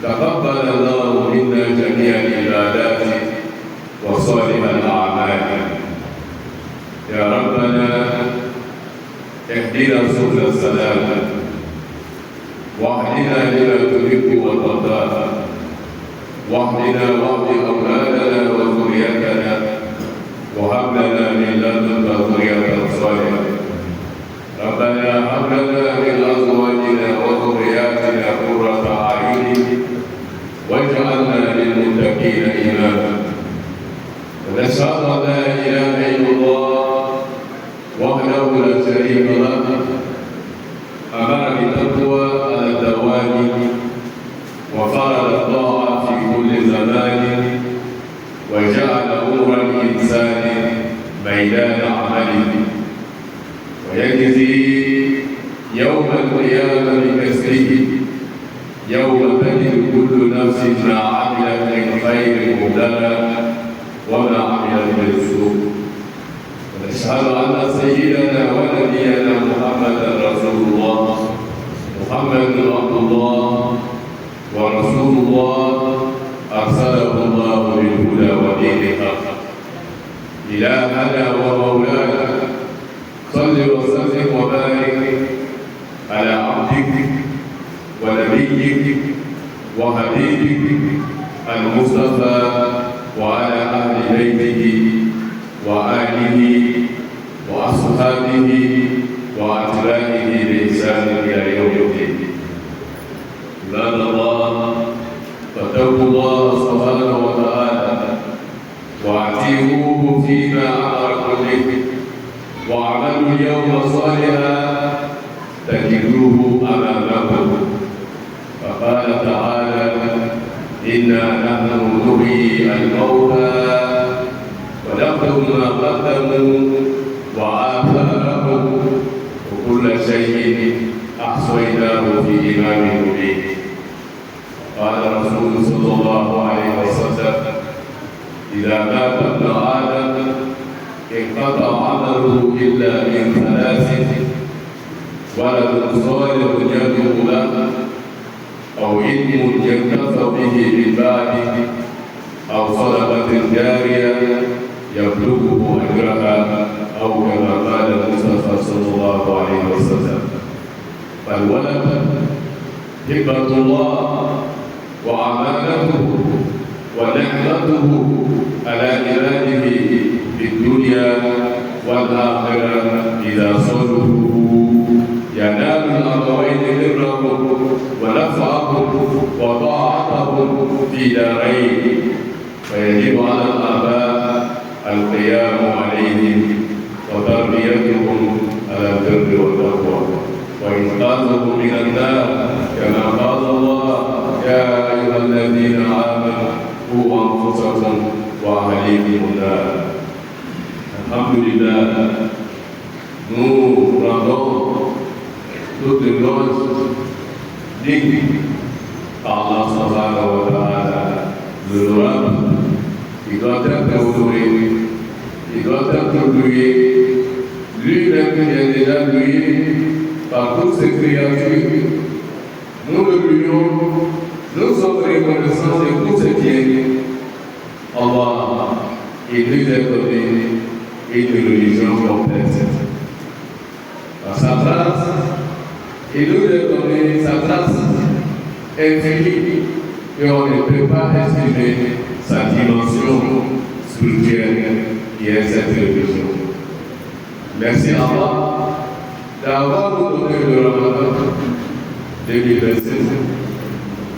تقبل الله منا جميع العبادات وصالح الأعمال. يا ربنا اهدنا سبل السلام واهدنا لما تحب وترضى، واهدنا واهد أولادنا وذريتنا وهب لنا من لدنك ذرية صالحة. ربنا هب لنا من أزواجنا وذرياتنا قرة أعين واجعلنا للمتقين إماما. ونشهد أن لا إله إلا الله وحده لا شريك له، أمر بالتقوى على الدوام وفرض الطاعة في كل زمان، وجعل أمر الإنسان ميدان عمله، ويجزي يوم القيامة بكسره يوم تجد كل نفس ما عملت من خير مبتلى وما عملت من سوء. ونشهد أن سيدنا ونبينا محمدا رسول الله، محمد عبد الله ورسول الله، أرسله الله بالهدى ودين الحق. إلهنا ومولانا صل وسلم وبارك على عبدك ونبيك وحبيبك المصطفى وعلى أهل بيته وآله وأصحابه وأتباعه بإحسان إلى يوم الدين. عباد الله، فاتقوا الله سبحانه وتعالى وأطيعوه فيما أمركم به، واعملوا اليوم صالحا تجدوه أمامكم. فقال تعالى: إنا نحن نحيي الموتى ونكتب ما قدموا وآثارهم وكل شيء أحصيناه في إمام مبين. قال الرسول صلى الله عليه وسلم: إذا مات ابن آدم انقطع عمله إلا من ثلاث: ولد صالح يدعو له، أو علم ينتفع به من بعده، أو صدقة جارية يبلغه أجرها، أو كما قال المصطفى صلى الله عليه وسلم. فالولد هبة الله وأمانته ونعمته على عباده في الدنيا والآخرة. إذا صلوا ينال الأبوين برهم ونفعهم وطاعتهم في دارين، فيجب على الآباء القيام عليهم وتربيتهم على البر والتقوى وإنقاذهم من النار، كما قال الله: يا أيها الذين آمنوا قوا أنفسكم وأهليكم النار. Alhamdulillah, nous rendons toute louange digne à Allah subhanahu wa ta'ala, l'honorable, qui doit être honoré, qui doit être loué, lui-même qui est déjà loué par toutes ses créatures. Nous le louons, nous sommes reconnaissants de tout ce qui est Allah, et nous est donné une religion complète. Par sa grâce, il nous a donné sa grâce infinie, et on ne peut pas estimer sa dimension spirituelle qui est cette religion. Merci à Allah d'avoir nous donné le Ramadan 2026.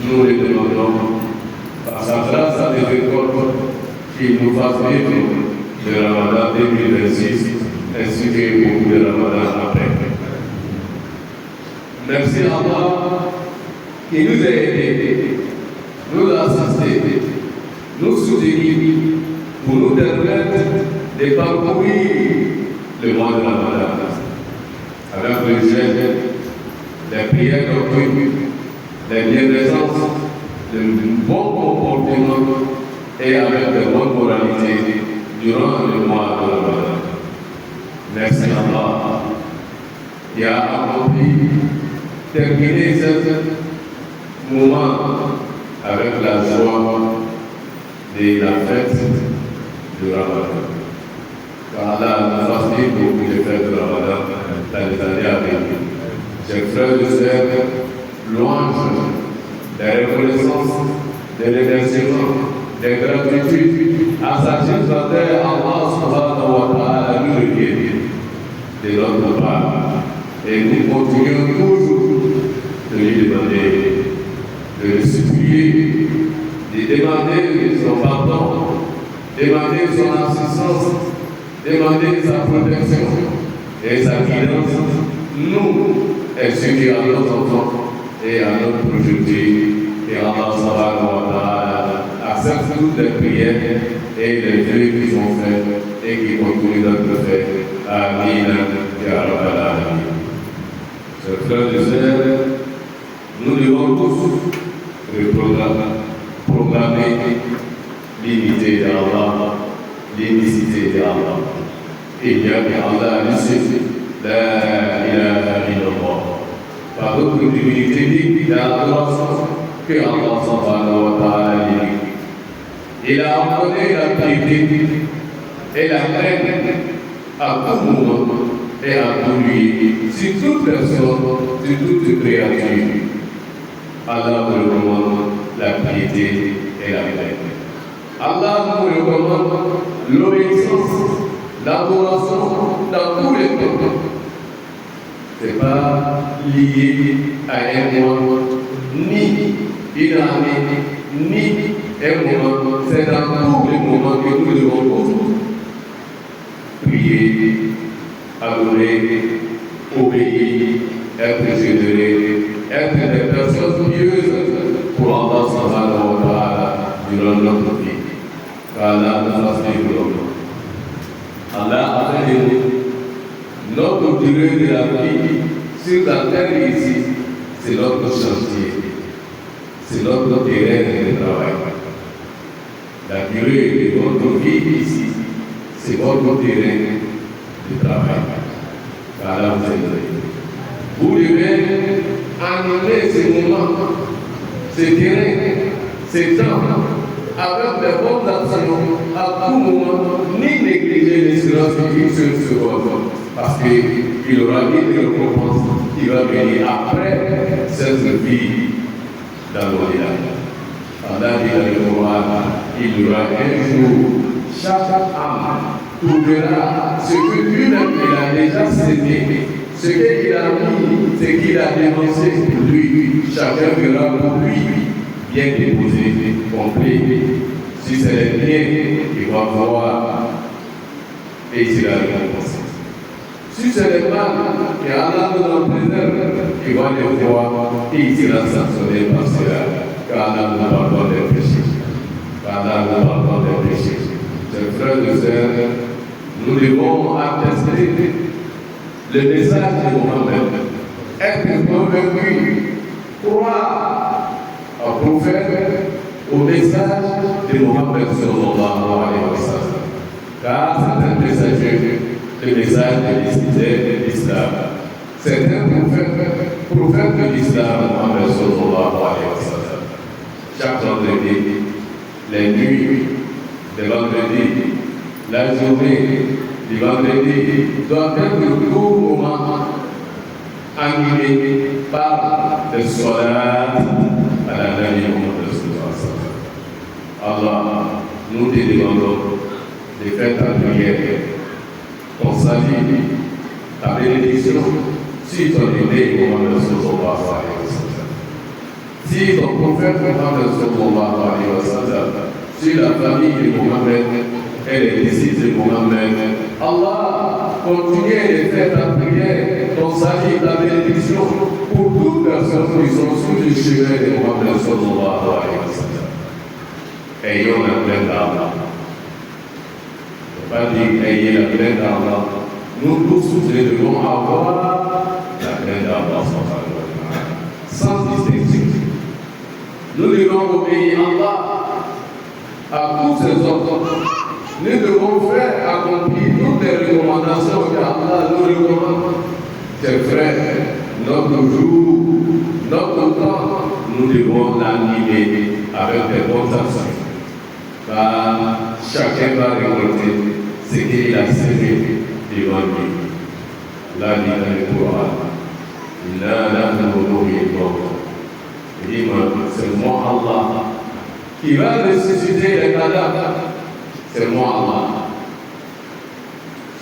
Nous le demandons par sa grâce à miséricorde qu'il nous fasse vivre le Ramadan 2026 ainsi que beaucoup de Ramadan après. Merci à Allah qui nous a aidés, nous a assistés, nous soutenir pour nous permettre de parcourir le mois de Ramadan avec le jeûne, les prières nocturnes, les bienfaisances, le bon comportement et avec de bonnes moralités durant le mois de Ramadan. Merci à Allah qui a accompli terminer ce moment avec la joie de la fête du Ramadan. Car Allah nous facilite beaucoup les fêtes de Ramadan dans les années à venir. Chers frères et sœurs, louange, des reconnaissances, des remerciements, des gratitudes à sa Créateur Allah subhanahu wa ta'ala nous revient de notre part. Et nous continuons toujours de lui demander, de le supplier, de demander son pardon, demander son assistance, demander sa protection et sa guidance, nous et ceux qui ont nos enfants et à notre projet. Et Allah subhanahu wa ta'ala accepte toutes les prières et les vœux qui sont faits et qui continuent d'être faits. Amin. Ya Rabbal Alamin. Chers frères et sœurs, nous devons tous proclamer l'unité d'Allah, l'unicité d'Allah. Il n'y a qu'Allah lui seul, la ilaha illallah. Par d'autres divinités dignes dans l'adoration que Allah subhanahu wa ta'ala dit. Il a ordonné la piété et la haine à tout moment et à tout lieu, sur toute personne, sur toute créature. Allah nous recommande la piété et la haine. Allah nous recommande l'obéissance, l'adoration dans tous les temps. Ce n'est pas lié à un mois, ni une année, ni un moment. C'est dans tous les moments que nous devons prier, adorer, obéir, être généreux, être des personnes pieuses pour Allah subhanahu wa ta'ala durant notre vie. Allah nous facilite l'homme. Allah a fait de nous notre durée de la vie sur la terre ici, c'est notre chantier, c'est notre terrain de travail. La durée de votre vie ici, c'est votre terrain de travail. Allah vous aide. Vous devez annuler ces moments, ces terrains, ces temps, avec des bonnes actions à tout moment, ni négliger les silences d'une seule seconde. Parce qu'il aura une récompense qui va venir après cette vie dans l'au-delà. Allah dit dans le Coran, il y aura un jour, chaque âme trouvera ce que lui-même il a déjà cédé, ce qu'il a mis, ce qu'il a dénoncé pour lui. Chacun verra pour lui bien déposé, complet. Si c'est les biens, il va voir et il sera récompensé. Si c'est les mal, et Allah nous en préserve, il va les voir et il sera sanctionné par cela. Car Allah nous pardonne des péchés. Car Allah nous pardonne des péchés. Chers frères et sœurs, nous devons attester le message de Mohammed, être convaincu, croire au prophète, au message de Mohammed sallallahu alayhi wa sallam. Car c'est un messager, le message de l'islam. C'est un prophète de l'islam, Mohammed sallallahu alayhi wa sallam. Chaque vendredi, les nuits de vendredi, la journée du vendredi doit être le court moment animé par le solat à la dernière Mohammed sallallahu alayhi wa sallam. Allah, nous te demandons de faire ta prière, ton salut, ta bénédiction, si ton aîné Mohammed sallallahu alayhi wa sallam, si ton prophète Mohammed sallallahu alayhi wa sallam, si la famille de Mohammed et les disciples de Mohammed, Allah, continue de faire ta prière, ton salut, ta bénédiction pour toutes les personnes qui sont sous le chemin de Mohammed sallallahu alayhi wa sallam. Ayons la plainte d'Allah. Pas dire ayez la plainte d'Allah. Nous tous, nous devons avoir la plainte d'Allah sans distinction. Nous devons obéir Allah à tous ses ordres. Nous devons faire accomplir toutes les recommandations qu'Allah nous recommande. Chers frères, notre jour, notre temps, nous devons l'animer avec des bonnes actions. Car chacun va récolter ce qu'il a semé devant lui. Là, il a le Coran. Il a la nourriture. Il dit, c'est moi Allah qui va ressusciter les cadavres. C'est moi Allah.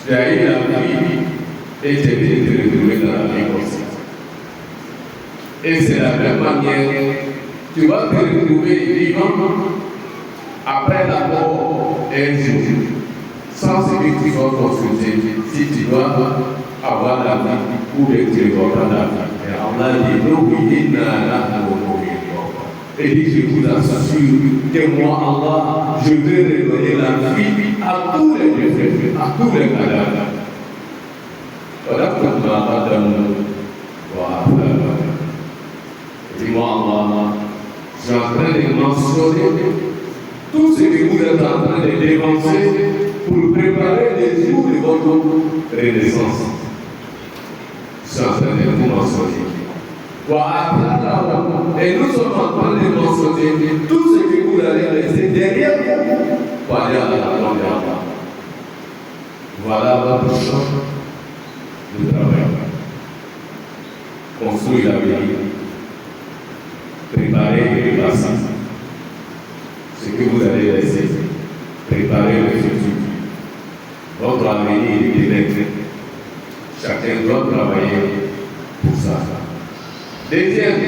J'ai eu la vie et j'ai été retrouvé dans la vie comme ça. Et c'est la même manière, tu vas te retrouver vivant après la mort un jour, sans ce que tu sois consulté, si tu dois avoir la vie ou que tu ne vas pas la vie. Et Allah dit, nous, et dit, je vous assure que moi, Allah, je vais redonner la vie à tous les défunts, à tous les cadavres. Voilà pourquoi Adam dis-moi Allah, je suis en train de mentionner tout ce que vous êtes en train de dépenser pour préparer les jours de votre renaissance. Je suis en train de vous mentionner. Et nous sommes en train de mentionner tout ce que vous allez laisser derrière vous pour aller à la grande Allah. Voilà votre champ de travail. Construire la vie. Préparer le passé, ce que vous allez laisser, préparer le futur. Votre avenir est direct. Chacun doit travailler pour ça. Deuxième,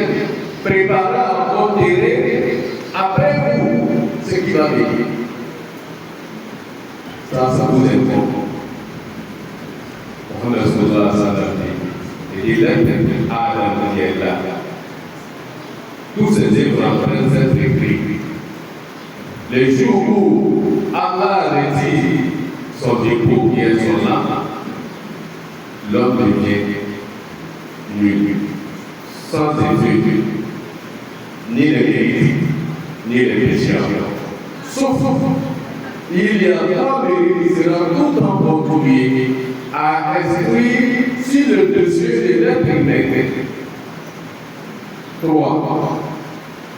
préparer à votre terrain après vous ce qui va venir. Ça vous importe. On a besoin de ça. Et il est Adam qui est là. Tous ces livres en train d'être écrits. Le jour où Allah retire son époux qui est son âme, l'homme devient nu, sans effet, ni les mérites, ni les péchés. Sauf il y a trois mérites qui seront tout en contribué à inscrire sur le dessus de l'être humain. Trois.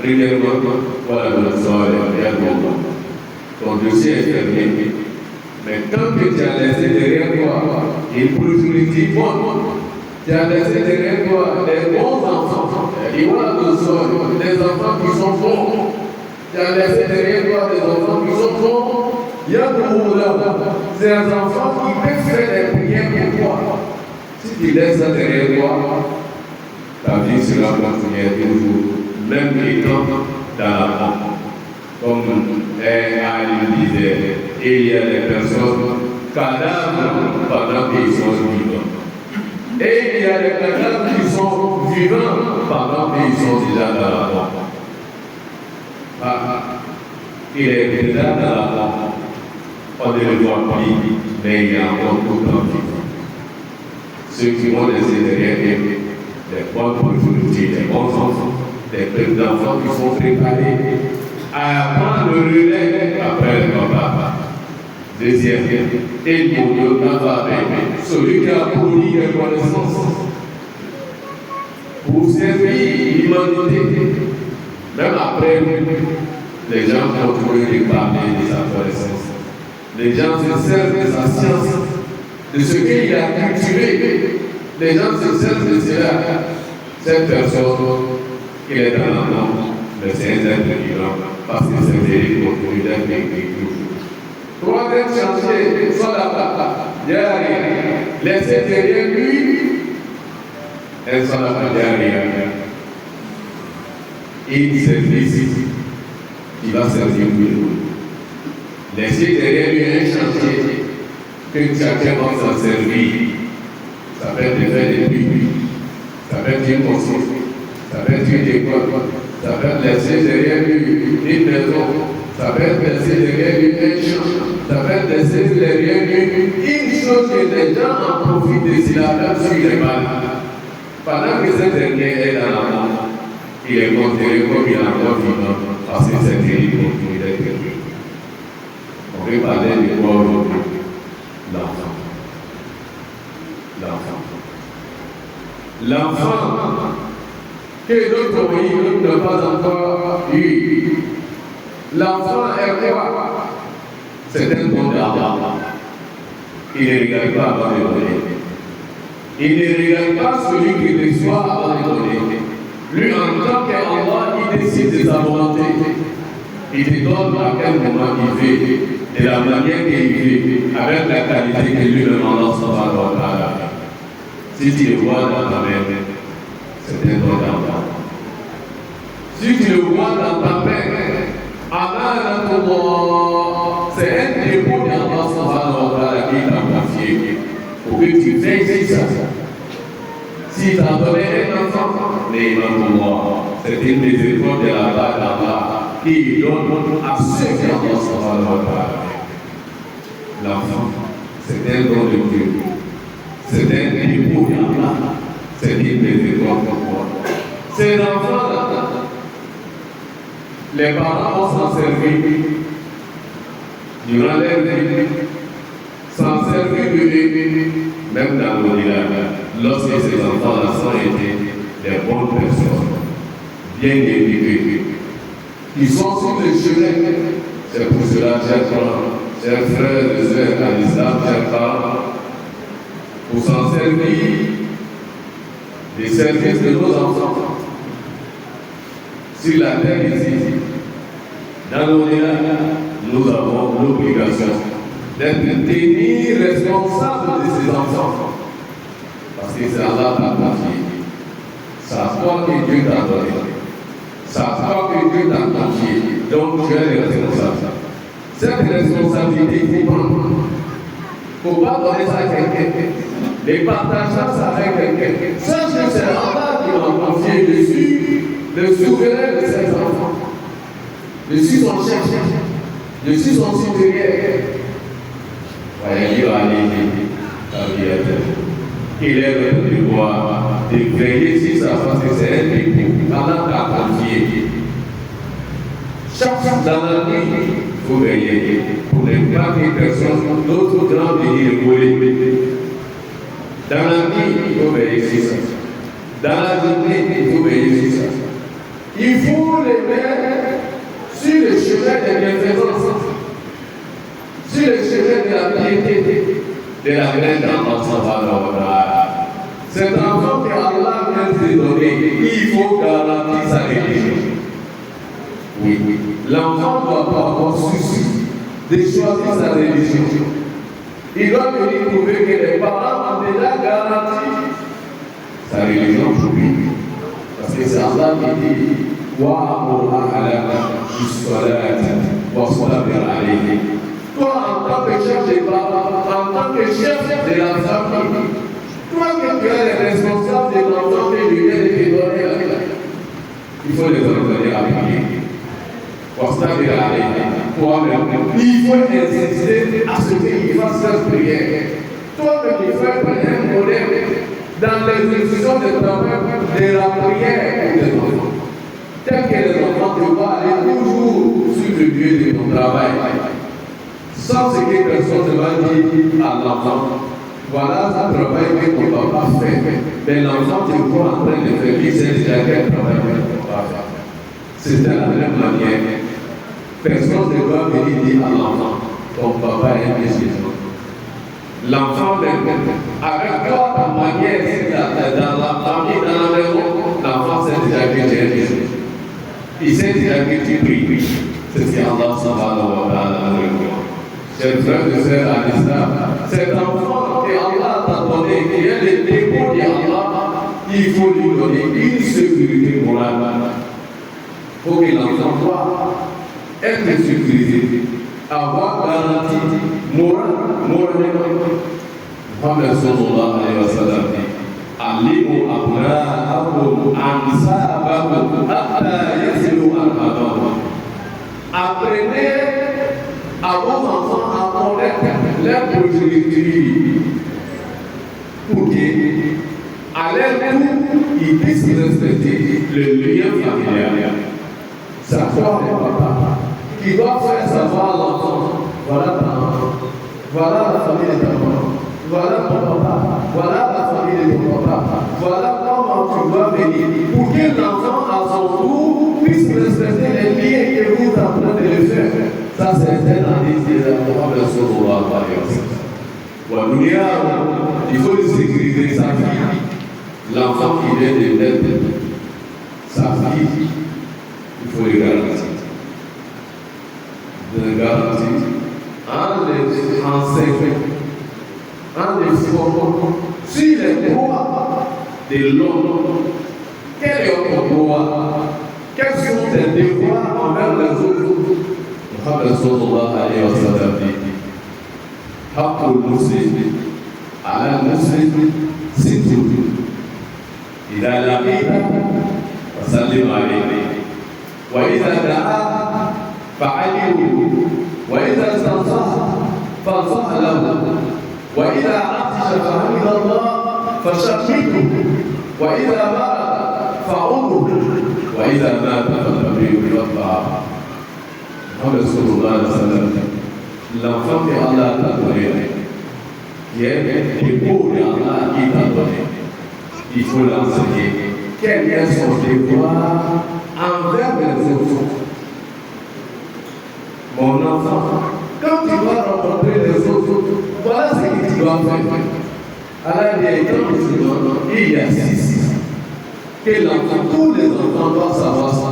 Premièrement, voilà le sol et le ton dossier est terminé. Mais tant que tu as laissé derrière toi une prospérité bonne, tu as laissé derrière toi des bons enfants, et voilà le sol, des enfants qui sont bons. Tu as laissé derrière toi des enfants qui sont bons. Il y a des enfants qui peuvent faire des prières pour toi. Si tu laisses ça derrière toi, ta vie sera continuée toujours, même étant dans la mort. Comme Ali disait, il y a des personnes cadavres pendant qu'ils sont vivants. Et il y a des cadavres qui sont vivants pendant qu'ils sont déjà dans la mort. Il est déjà dans la mort. On ne le voit plus, mais il y a encore tout le temps vivant. Ceux qui vont laisser derrière eux, des bonnes opportunités, des bons enfants, des enfants qui sont préparés à prendre le relais après le papa. Deuxième, et pour Dieu, celui qui a produit les connaissances pour servir l'humanité. Même après, les gens continuent de parler de sa connaissance. Les gens se servent de sa science, de ce qu'il a cultivé. Les gens se servent de cela. Cette personne qui est dans la mort, mais c'est un être vivant, parce que c'est vérité continue d'être écrit toujours. Troisième chantier, soit là-bas, derrière, laissez derrière lui, un soit derrière. Il service qui va servir pour nous. Laissez derrière lui un chantier que chacun va s'en servir. Ça peut être de faire des puits, ça peut être une construction, ça peut être une école, ça peut être laisser derrière lui une maison, ça peut être laisser derrière lui un champ, ça peut être laisser derrière lui une chose que les gens en profitent de cela, même sur les balles. Pendant que cet dernier est dans la mort, il est considéré comme il est encore vivant, parce que c'est terrible continue d'être vivant. On peut parler de quoi aujourd'hui? L'enfant. L'enfant, que d'autres pays n'ont pas encore eu. L'enfant est quoi? C'est un bon d'argent. Il ne regarde pas avant de donner. Il ne regarde pas celui qui reçoit avant de donner. Lui, en tant qu'Allah, il décide de sa volonté. Il te donne à quel moment il fait, de la manière qu'il fait, avec la qualité que lui-même Allah subhanahu wa ta'ala. Si tu le vois dans ta main, c'est un don d'argent. Si tu le vois dans ta main, c'est un dépôt d'Allah subhanahu wa ta'ala qui t'a confié pour que tu fasses ça. Si tu as donné un enfant, c'est une des épreuves de la part d'Allah qui donne à ceux qui Allah subhanahu wa ta'ala. L'enfant, c'est un don de Dieu. C'est un dépôt d'Allah. C'est une des épreuves de toi. Ces enfants-là, les parents vont s'en servir durant leur vie, s'en servir de lui, même dans l'au-delà, lorsque ces enfants-là sont été des bonnes personnes, bien éduquées, qui sont sur le chemin. C'est pour cela, chers frères et sœurs à l'islam, chers parents, pour s'en servir des services de nos enfants sur la terre ici. Dans l'au-delà, nous avons l'obligation d'être tenus responsables de ces enfants. Parce que c'est Allah qui a confié. C'est à toi que Dieu t'a donné. C'est à toi que Dieu t'a confié. Donc tu es le responsable. Cette responsabilité, il faut prendre. Il ne faut pas donner ça à quelqu'un. Les partager ça avec quelqu'un. Sache que c'est Allah qui m'a confié dessus, le souverain de ses enfants. Je suis son chef, je suis son supérieur. Il est le devoir de veiller sur sa face, c'est un dépôt. Allah t'a confié. Chaque fois dans la vie, il faut veiller pour ne pas que personne d'autre grand venir le voler. Dans la vie, il faut veiller sur ça. Dans la journée, il faut veiller sur ça. Il faut les mettre sur le chemin de bienfaisance, sur le chemin de la piété, de la grâce d'Allah subhanahu wa ta'ala. Cet enfant que Allah vient de donner, il faut garantir sa religion. Oui. L'enfant ne doit pas avoir souci de choisir sa religion. Il doit venir prouver que les parents ont déjà garanti sa religion pour lui. Parce que c'est Allah qui dit وَأَمُرْ أَهْلَكَ بِالصَّلَاةِ وَاصْطَبِرْ عَلَيْهِ. Toi, en tant que chef des parents, en tant que chef de la famille, toi que tu es le responsable de l'enfant que Dieu vient de te donner, il faut les entraîner à prier. وَاصْطَبِرْ عَلَيْهِ. Toi-même, il faut insister à ce qu'il fasse cette prière. Toi-même, il faut être un modèle dans l'exécution de la prière pour les enfants. Tel que les enfants doivent aller toujours sur le lieu de ton travail, sans ce que personne ne va dire à l'enfant. Voilà le travail que ton papa fait. Mais l'enfant te voit en train de faire, il sait déjà quel travail que ton papa fait. C'est de la même manière. Personne ne doit venir dire à l'enfant, ton papa est un musulman. L'enfant même, avec toi, ta manière, dans la famille, dans la maison, l'enfant sait déjà que tu es musulman. Il sait déjà que tu pries. C'est ce qu'Allah subhanahu wa ta'ala nous recommande. Chers frères et sœurs à l'islam, cet enfant que Allah t'a donné, qui est le dépôt d'Allah, il faut lui donner une sécurité morale. Il faut que l'enfant soit être sécurisé, avoir garantie moralement. Muhammad sallallahu alayhi wa sallam dit Alimu abna'akum ansabahum hatta yasilu al-adab. Apprenez à vos enfants à connaître leur progéniture pour qu'à leur tour, ils puissent respecter le lien familial. Ça doit être papa qui doit faire savoir à l'enfant, voilà ta maman, voilà la famille de ta maman, voilà ton papa, voilà la famille de ton papa, voilà comment tu dois venir pour que l'enfant à son tour puisse respecter les liens que vous êtes en train de le faire. Ça, c'est un indice de la Mohamed sallallahu alayhi wa sallam. Il faut sécuriser sa fille, l'enfant qui vient de naître, sa fille, il faut le garantir. Le garantir en les enseignant, en les formant sur les droits de l'homme. Quel est votre droit? Quels sont tes devoirs envers les autres? Mohamed sallallahu alayhi wa sallam dit حق المسلم على المسلم ست إذا لقيت فسلم عليه وإذا دعا فعلمه وإذا استنصح فانصح له وإذا عطش فحمد الله فشمته وإذا مرض فعوده وإذا مات فالطبيب يطلع. محمد صلى الله عليه وسلم l'enfant que Allah t'a donné, qui est l'épaule d'Allah qui t'a donné, il faut l'enseigner. Quel est son devoir envers les autres? Mon enfant, quand tu vas rencontrer les autres, voilà ce que tu dois faire. À la vieille temps, il y a 6. Que l'enfant, tous les enfants doivent savoir ça.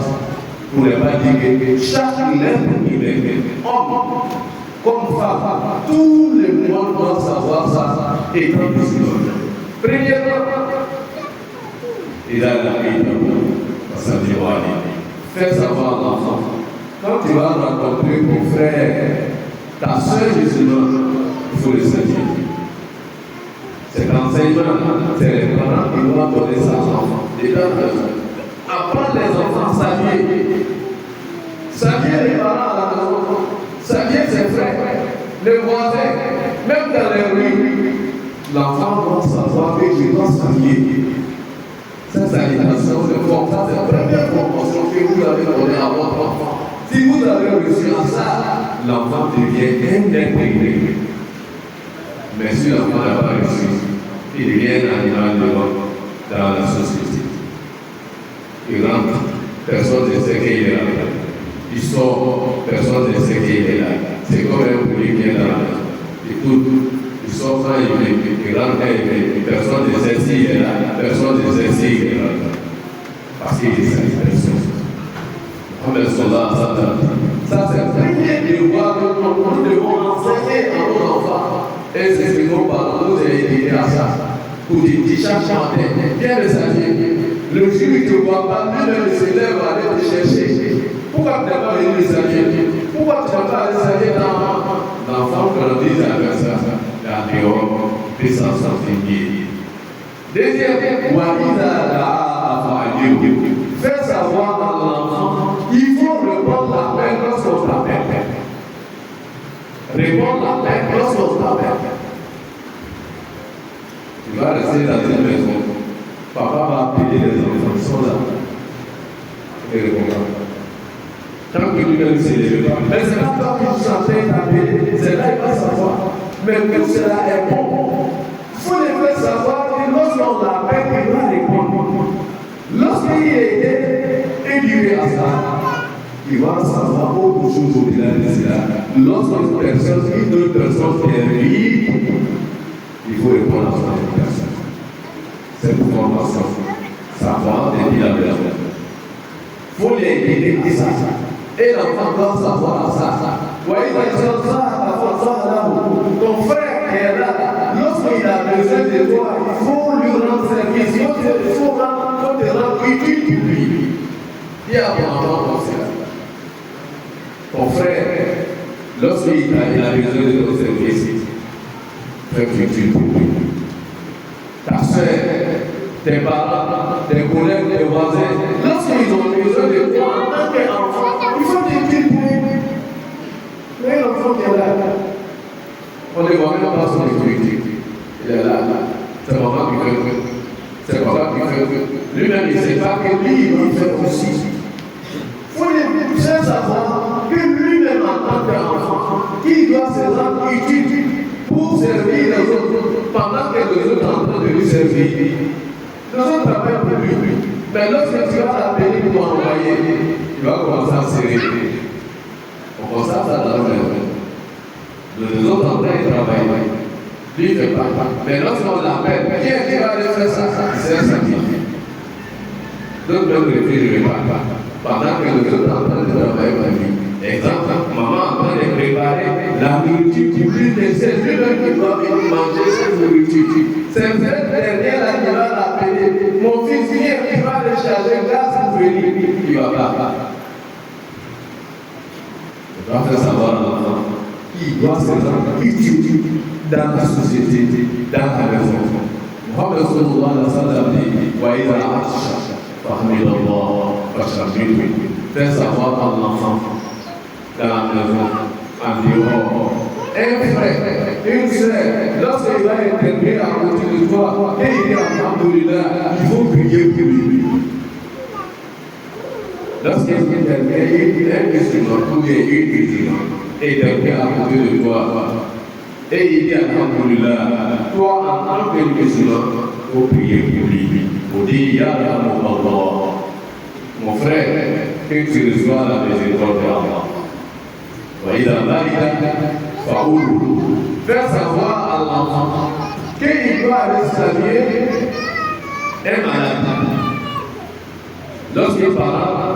Pour ne pas dire que chaque lettre il est homme. Comme femme, tout le monde doit savoir ça étant musulman. Premièrement, il a la vie ça dit fais savoir l'enfant. Quand tu vas rencontrer ton frère, ta soeur musulmane, il faut le savoir. Cet enseignement, c'est les parents qui doivent donner ça aux enfants. Apprendre les enfants à savoir les parents à la maison. Saviez ses frères, les voisins, même dans les rues, l'enfant doit savoir que je dois saluer. Cette salutation, c'est la première promotion que vous avez donnée à votre enfant. Si vous avez reçu ça, l'enfant devient intégré. Mais si l'enfant n'a pas reçu, il devient un animal de l'homme dans la société. Il rentre, personne ne sait qu'il est là. Il sort, personne ne sait qu'il est là. C'est comme un poulet qui est là. Il sort quand il rentre quand il veut. Personne ne sait s'il est là. Personne ne sait s'il est là. Parce qu'il est cette personne. Mohamed sallallahu alayhi wa sallam. Ça, c'est le premier devoir que nous devons enseigner à nos enfants. Et c'est ce que nos parents nous ont éduqués à ça. Pour dire chaque matin, viens le saluer. Le jour où tu ne vois pas, lui-même se lève à aller te chercher. Pourquoi tu n'as pas venu le saluer? Pourquoi tu n'as pas allé saluer l'enfant grandit avec ça? La dehors, puis ça s'en finit. Deuxième, fais savoir à l'enfant, il faut répondre la peine lorsqu'on t'appelle. Répondre la peine lorsqu'on t'appelle. Tu vas rester dans une maison. Papa va appeler les enfants, ils sont là. Et répondre. Tant que lui-même s'est levé. Mais c'est pas toi qui chantais t'appeler, c'est là qu'il va savoir. Mais tout cela est bon. Il faut les faire savoir que lorsqu'on l'appelle, il doit répondre. Lorsqu'il était éduqué à ça, il va savoir autre chose au-delà de cela. Lorsqu'une autre personne est libre, il faut répondre à son invitation. C'est pour formation. Savoir depuis la maison. Il faut les guider à ça. Et l'enfant doit savoir ça. Voyez, ton frère qui est là, lorsqu'il a besoin de toi, il faut lui rendre service. Il faut te rendre utile pour lui. Il y a un enfant comme ça. Ton frère, lorsqu'il a besoin de ton service, fais utile pour lui. Ta soeur, tes parents, tes collègues, tes voisins, lorsqu'ils ont besoin de toi en tant qu'enfant, il faut t'aider pour eux. Mais l'enfant qui est là, on ne voit même pas son activité. Il est là, c'est maman qui fait, c'est papa qui fait. Lui-même, il ne sait pas que lui, il fait aussi. Il faut les faire savoir que lui-même, en tant qu'enfant, il doit se rendre utile pour servir les autres pendant que les autres sont en train de lui servir. Les autres travaillent pour lui. Mais lorsque tu vas l'appeler pour envoyer, il va commencer à serrer. On constate ça dans la maison. Les autres en train de travailler. Lui, il ne fait pas. Mais lorsqu'on l'appelle, qui est qui va aller faire ça? C'est ça qui fait. Donc, le réfléchir ne pas. Pendant que les autres en train de travailler pour lui. Exemple, maman en train de préparer la nourriture qui plus nécessaire. Lui-même qui doit venir manger cette nourriture. C'est cette dernière-là qui va l'appeler. Mon fils vient, il va le charger grâce pour venir. Il ne va pas. Il doit faire savoir à l'enfant. Il doit se rendre utile dans la société, dans la maison. Mohammed sallallahu alayhi wa sallam dit wa idha atasha fahmidallah fashammidu. Fais savoir à l'enfant dans la maison en dehors. Un frère, une sœur, lorsqu'il va intervenir à côté de toi et il dit alhamdulillah, il faut prier pour lui. Lorsqu'il intervient, il dit un musulman ou bien une musulmane et intervient à côté de toi et il dit alhamdulillah, toi en tant que musulman, il faut prier pour lui. Il faut dire ya Allah, mon frère, que tu reçois la miséricorde d'Allah. Faire savoir à l'enfant qu'il doit aller s'habiller est malade. Lorsque les parents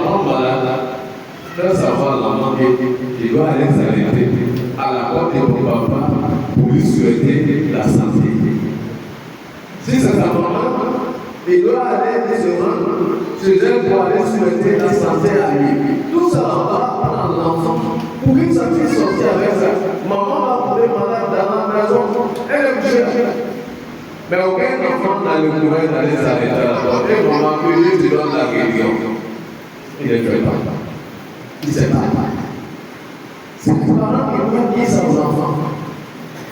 sont malades, faire savoir à l'enfant qu'il doit aller s'arrêter à la porte de ton papa pour lui souhaiter la santé. Si c'est sa maman, il doit aller se rendre chez elle pour aller souhaiter la santé à lui. Tout ça va prendre l'enfant. Pour qu'il puisse sortir avec ça. Maman va trouver malade dans la maison. Elle est obligée. Mais aucun enfant n'a le courage d'aller s'arrêter à la porte. Et maman, que Dieu te donne la guérison. Il ne fait pas. Il ne sait pas. C'est les parents qui doivent dire ça aux enfants.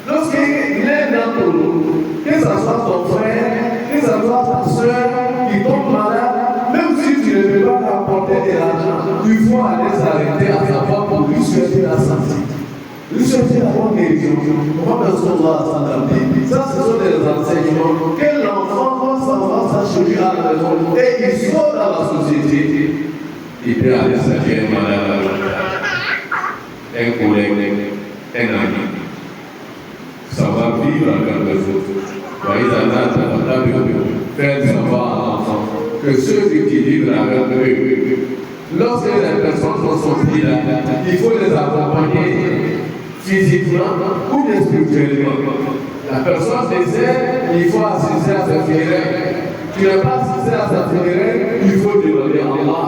Lorsqu'il est dans ton nous, que ce soit ton frère, que ce soit ta soeur qui tombe malade, même si tu ne peux pas apporter de l'argent, il faut aller s'arrêter à sa porte pour lui souhaiter la santé. Lui souhaiter la bonne guérison. Mohammed sallallahu alayhi wa sallam dit, ça ce sont des enseignements que l'enfant doit savoir s'acheter à la maison et il sort dans la société. Il peut aller s'acheter un malade, un collègue, un ami. Savoir vivre avec les autres. Faire savoir à l'enfant que ceux qui vivent avec eux, lorsque les personnes sont sorties là, il faut les accompagner physiquement ou bien spirituellement. La personne décède, il faut assister à sa funéraire. Tu n'as pas assisté à sa funéraire, il faut demander à Allah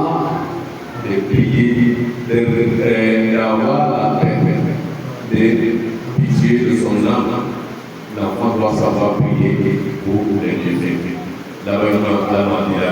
de prier, d'avoir la paix, de pitié de son âme. L'enfant doit savoir prier pour les bienfaits. D'abord, la mandira.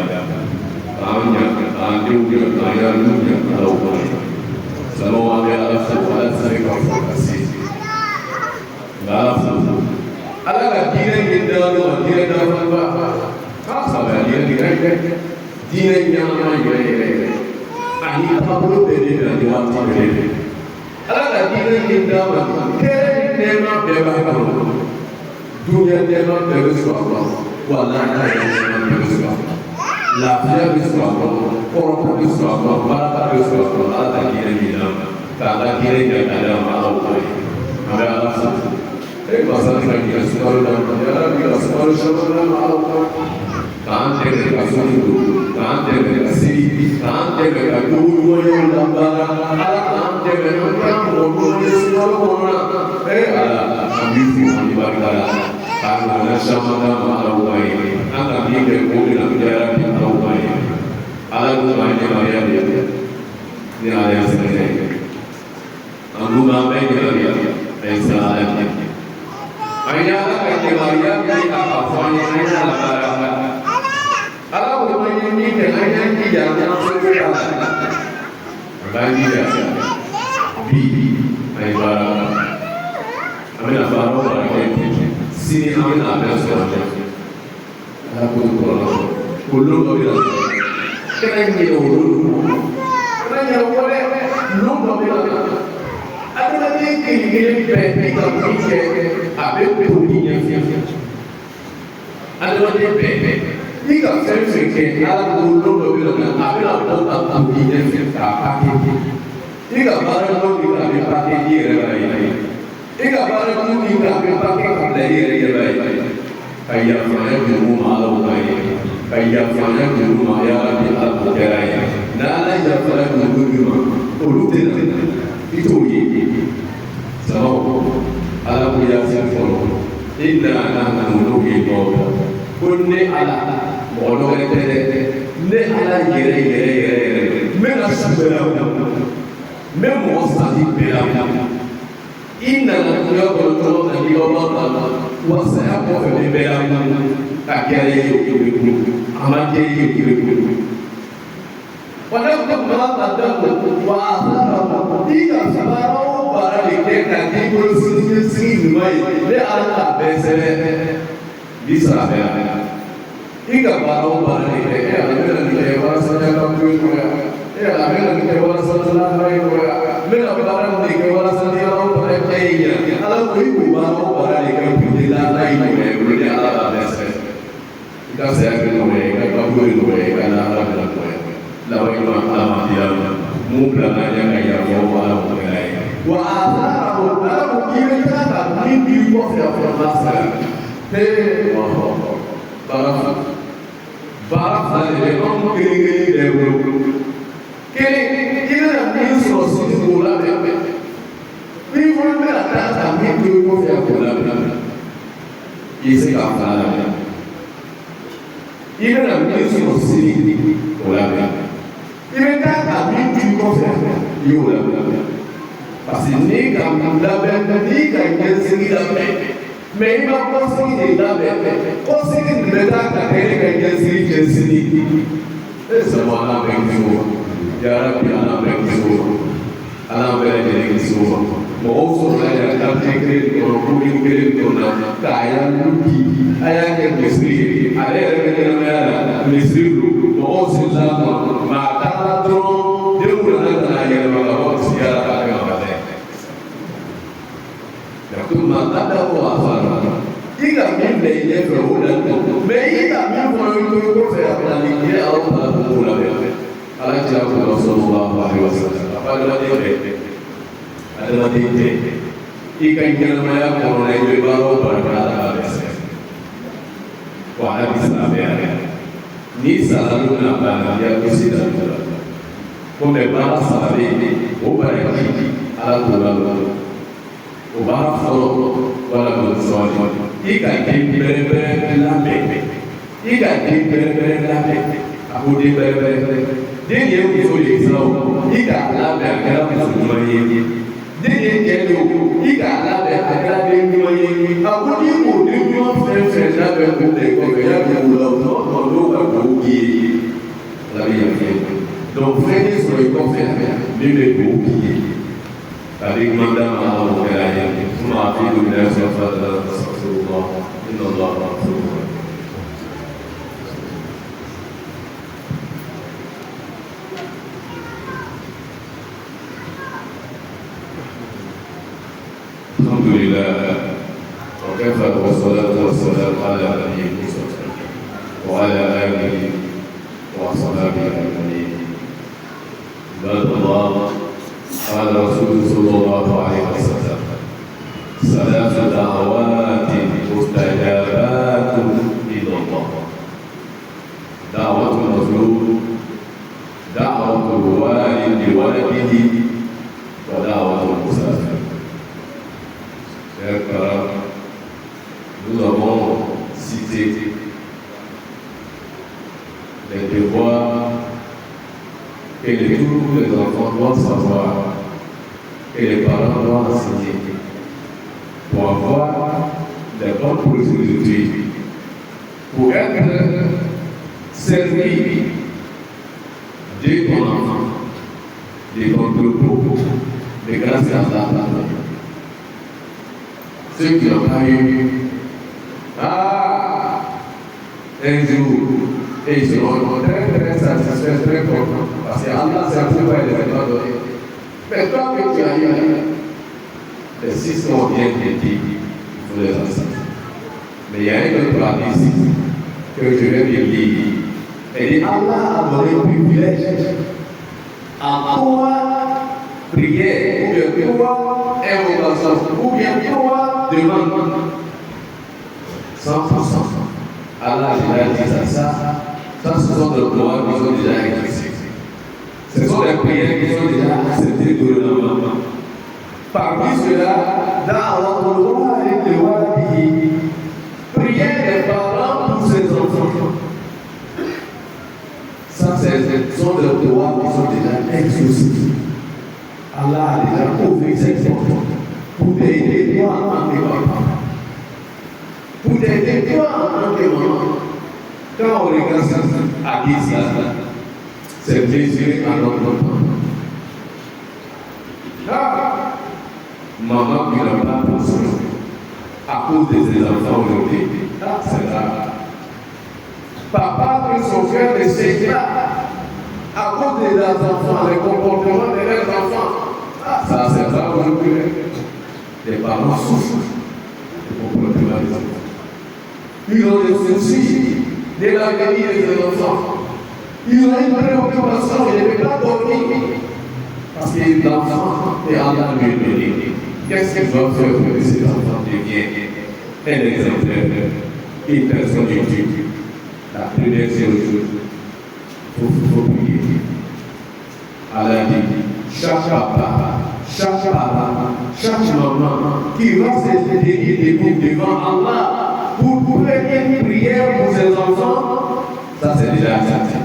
Dunia tellement de recevoir, voilà la recevoir. La fière recevoir, pour recevoir, para recevoir, à la guérison, car la guérison est à l'homme. Avec la santé. Et quand ça fait qu'il y a ce qu'on a, il y a ce qu'on a, quand tu es la santé, quand tu es la série, quand tu es la double, quand tu es sini amin ada sesuatu. Aku ulun kau bilang, kena yang ulun, kena yang boleh, ulun kau bilang. Ada lagi kini kita fikir, apa punya. Ada lagi Il a fait ce qu'il a voulu avec la porte à tout qui est fait à partir. Il a parlé de l'eau qui a parti hier. Il a parlé de l'eau qui a parti comme les Kaya fanya juru malu kaya fanya juru maya di alam keraya. Nala ya fanya juru ulu tidak itu ye. Sebab alam punya siapa? Inna anak muluki kau. Kunne ala bodoh itu ne ala gere. Mena sebelah. Memo sahih belah. Inna punya kontrol dan diawal. Wasaya ko fe be ya ka kere yo amake yo wala ko ma da wa asara diga sabaro bara le ka di ko sin mai le ala be se bisa be diga baro bara le ala be le wa sa ja ka ku ko ya ala be le wa sa la mai ko ya me na bara le ke wa sa dia ro bara kai ya ala ko ku baro bara le ka la lain boleh ala biasa. Kita saya boleh, kita boleh, kita ala boleh. Lawan itu ala dia, mungkin aja kayak bawa boleh. Wah, kalau kira kita ni di bawah permasa, barang saja orang kiri dulu. Kira ni sosial bola deh. People ada ni di bawah bola. Isi kafala. Ibe na misi osiri olabe. Ibe ta misi kofe yo olabe. Parce ni ka labe ni ka yesiri labe. Me ma kosi labe. Kosi ni beta ka kere ka yesiri. Esa wana benzo. Ya Rabbi ana benzo. Ana benzo. Mauso saya terkekir orang kiri kona kaya luki ayah yang misri ada yang namanya misri lu mauso lama mata terus dia bukan ada yang malah siapa yang ada waktu mata ada apa jika mimpi dia berulang mereka mimpi itu saya dia Allah berulang Allah jauh Rasulullah SAW apa dia adalah dite ikan kelmaya corona itu baru berkata biasa. Wahai Islam ni selalu nampak dia bersidang. Kau berbalas sahaja, kau berkati ala Tuhan. Kau balas solo, wala bersuara. Ikan ber lambe. Aku di ber. Dia yang usul Islam. Ikan lambe kerana semua ini. Dia kelu, ika labe agade nyoye. Aku di mu di nyo fenfe labe kude ko ya bulo no no ka buki. Labe ya fe. Donc frère so ko fe ni de buki. Tadi manda Allah ko ya. Kuma fi dunya safa rasulullah. Inna Allah rasulullah. Alhamdulillah, وكفى والصلاة والسلام على نبيه المصطفى وعلى آله وصحبه أجمعين. عباد الله، قال رسول صلى الله عليه وسلم: ثلاث دعوات مستجابات إلى الله: دعوة المظلوم، دعوة الوالد لولده، ودعوة المسافر. Nous avons cité les devoirs que tous les enfants doivent savoir, que les parents doivent enseigner pour avoir des bonnes possibilités, pour être servi de ton enfant, de ton troupeau, de grâce à ta famille. Ceux qui n'ont pas eu, un jour, et ils seront très satisfaits, très contents, parce que Allah s'est trouvé les donner. Mais toi que tu as eu, les 6 ont bien été, il faut les enseigner. Mais il y a un autre hadith que je vais bien lire. Elle dit Allah a donné le privilège à trois prières, ou bien trois invocations, ou bien trois demandes. 100%. Allah a déjà dit ça. Ça, ce sont des droits qui sont déjà exercés. Ce sont des prières qui sont déjà acceptées pour le moment. Parmi ceux-là, dans notre loi et le loi dit prière des parents pour ses enfants. Ça, ce sont des droits qui sont déjà exaucés. Allah a déjà ouvert cette porte pour t'aider toi en tant que papa. Pour t'aider toi en tant que maman. Quand on regarde ça, à qui ça, c'est désigné à notre enfant. Là, maman qui n'a pas pensé à cause de ses enfants aujourd'hui, c'est là. Papa que son cœur ne s'éclate à cause de leurs enfants, les comportements de leurs enfants. Ça, c'est là aujourd'hui. Les parents souffrent du comportement des enfants. Ils ont des soucis de l'avenir de ses enfants. Ils ont une préoccupation, ils ne peuvent pas dormir. Parce que l'enfant est en train de lui donner. Qu'est-ce qu'il doit faire pour que cet enfant devienne un exemplaire, une personne utile? La première chose, il faut prier. Allah dit, chaque papa, chaque parent, chaque maman qui va se tenir devant Allah pour faire une prière pour ses enfants, ça c'est déjà accepté.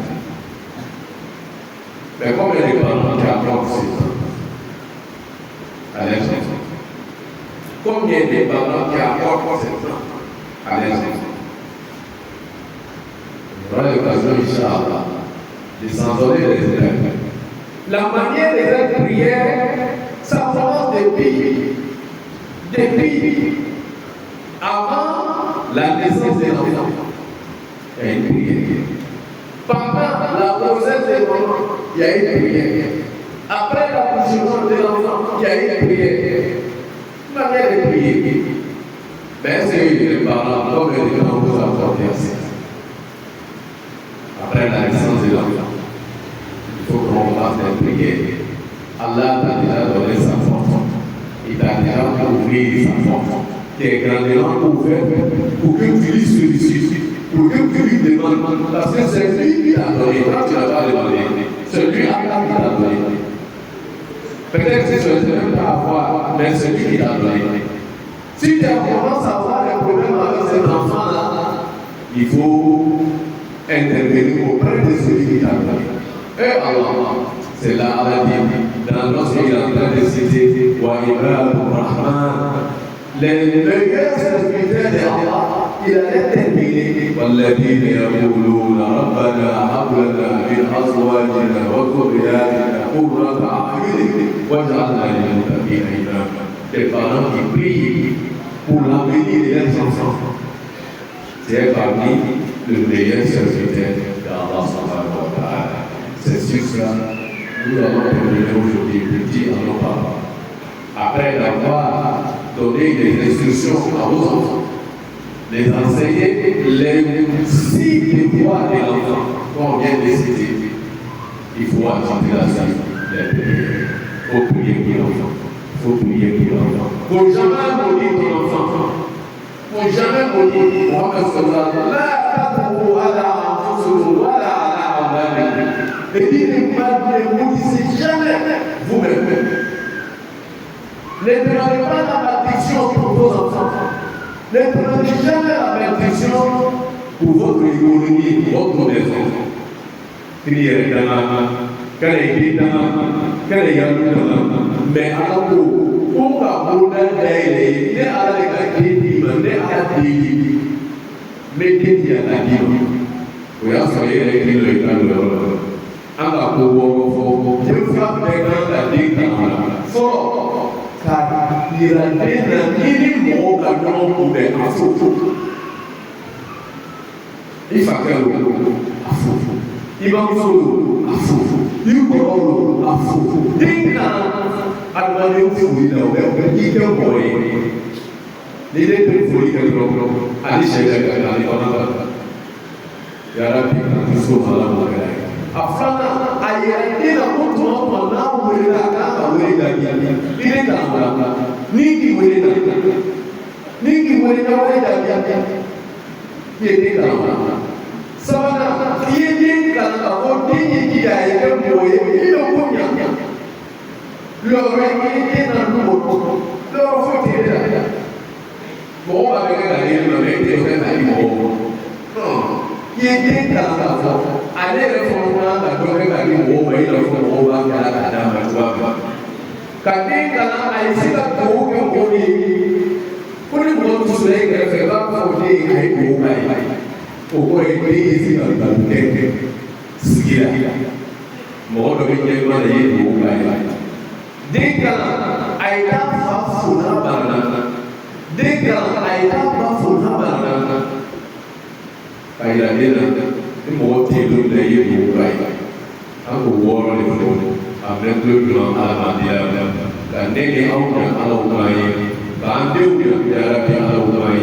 Mais combien de parents qui apportent ces enfants à leurs enfants? Combien de parents qui apportent ces enfants à leurs enfants? On aura l'occasion, Inch'Allah, de s'en donner les élèves. La manière de faire prière, ça commence depuis avant la naissance de l'enfant. Il y a une prière. Pendant la grossesse de l'enfant, il y a une prière. Après l'accouchement de l'enfant, il y a une prière. Une manière de prier. Mais c'est les parents, comme les gens vous apportent ainsi. Après la naissance de l'enfant, il faut qu'on fasse des prières. Allah t'a déjà donné sa force. Il t'a déjà ouvert sa force. Qui est grandement ouvert pour que tu lui sollicites, pour que tu lui demandes. Parce que c'est lui qui t'a donné. Quand tu n'as pas demandé, c'est lui qui t'a donné. Peut-être que tu ne sais même pas avoir, mais c'est lui qui t'a donné. Si tu commences à avoir des problèmes avec cet enfant-là, il faut intervenir auprès de celui qui t'a donné. Et Allah, c'est là Allah dit, dans lorsqu'il est en train de citer Wa Ibrahim Rahman, les meilleurs serviteurs d'Allah, il allait terminer والذين يقولون ربنا هب لنا من أزواجنا وذرياتنا قرة أعين واجعلنا للمتقين إماما. Les parents qui prient pour l'avenir de leurs enfants, c'est parmi le meilleur serviteur d'Allah subhanahu wa ta'ala. C'est sur ça, nous allons terminer aujourd'hui pour dire à nos parents, après avoir donné des instructions à vos enfants, les enseigner les 6 devoirs de l'enfant qu'on vient de citer. Il faut attendre la suite, les prières. Il faut prier pour l'enfant. Il faut prier pour l'enfant. Il ne faut jamais maudire ton enfant. Il ne faut jamais maudire. Mohammed sallallahu alayhi wa sallam. Et dit ne maudissez jamais vous-même. Ne demandez pas la malédiction pour vos enfants. Ne prenez jamais la malédiction pour votre économie, pour votre maison. Priez dans la main, quand il est dans la main, quand il est dans la main. Mais alors, pour la bonne idée, il est à la il est à la mais qu'il y a la vie. Vous avez écrit le temps de l'heure. En la pauvre, je frappe les grands la vie dans la main. Fort. Car il a été un minimum gagnant pour les afro. Il faut faire le afro. Il va faire le afro. Il va faire le afro. Il a demandé au fou, il a ouvert, il a ouvert. Il est très fou, il a ouvert. Allez, chez les gars, allez, on a ya Rabbi so hala mo kai afana ayendina mtu mmoja nao wele kama wele gani ile kama niki wele na wele gani yeye kama sabana yeye kama ko dinyi kia yeye moye ile kunya lo yeye na nuko lo fote ile mo ba be ga ile lo be ke na ni mo yeye kama ko ale re fo na da do re ga ni mo ba ile fo mo ba ga da da ma tuwa katika na aisika ko ko ni kuni mo tusule ga fe ba ko ni ai ko mai o ko e isi na ta ke sikira mo do be ke ma ye ko mai dika ai ta fa fu na ba na dika ai ta fa fu na ba na kai la de na mo ti lu le ye ko mai a ko wo ro le fo a me tu no a ma dia ka ne ke au na ala o mai ka ande u ya Rabbi ala o mai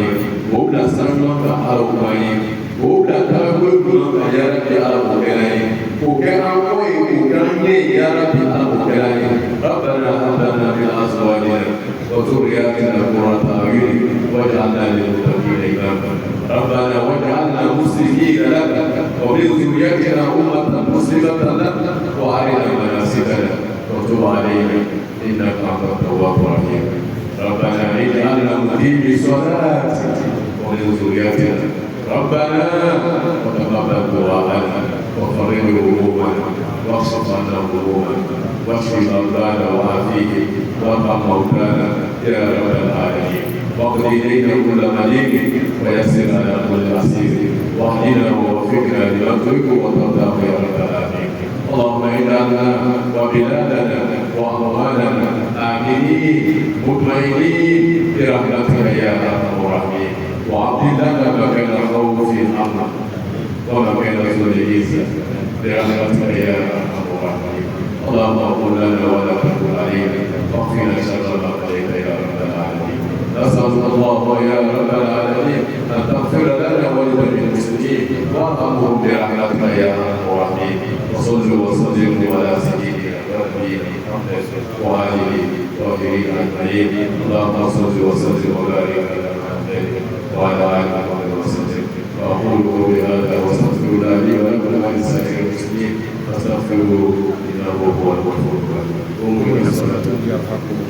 o la san no ka ala o mai o la ka ko no ka ya Rabbi ala o mai o ke an ko e o grande ya Rabbi ala o mai ربنا هب لنا من ازواجنا وذرياتنا قرة اعين واجعلنا للمتقين اماما ربنا واجعلنا مسلمين لك ومن ذريتنا امة مسلمة لك وارنا مناسكنا وتب علينا انك انت التواب الرحيم ربنا اجعلنا مقيمي الصلاة ومن ذريتنا ربنا وتقبل دعاءنا وفرج همومنا واكشف عنا همومنا واشف مرضانا وعافيهم وارحم موتانا يا رب العالمين واقض الينا كل مليك ويسر لنا كل عسير واهدنا ووفقنا لما تحب وترضاه يا رب العالمين اللهم اجعلنا وبلادنا واهوالنا امنين مطمئنين برحمتك يا ارحم الراحمين وعبد لنا مكان الخوف في الامر ومكان ذل العزه برحمتك يا ارحم الراحمين اللهم قل لنا ولا تقل علينا واغفر شر ما قضيت يا رب العالمين نسألك الله يا رب العالمين أن تغفر لنا ولجميع المسلمين وارحمهم برحمتك يا أرحم الراحمين وصلوا وسلموا على سيدنا ونبينا محمد وآله الطاهرين أجمعين اللهم صل وسلم وبارك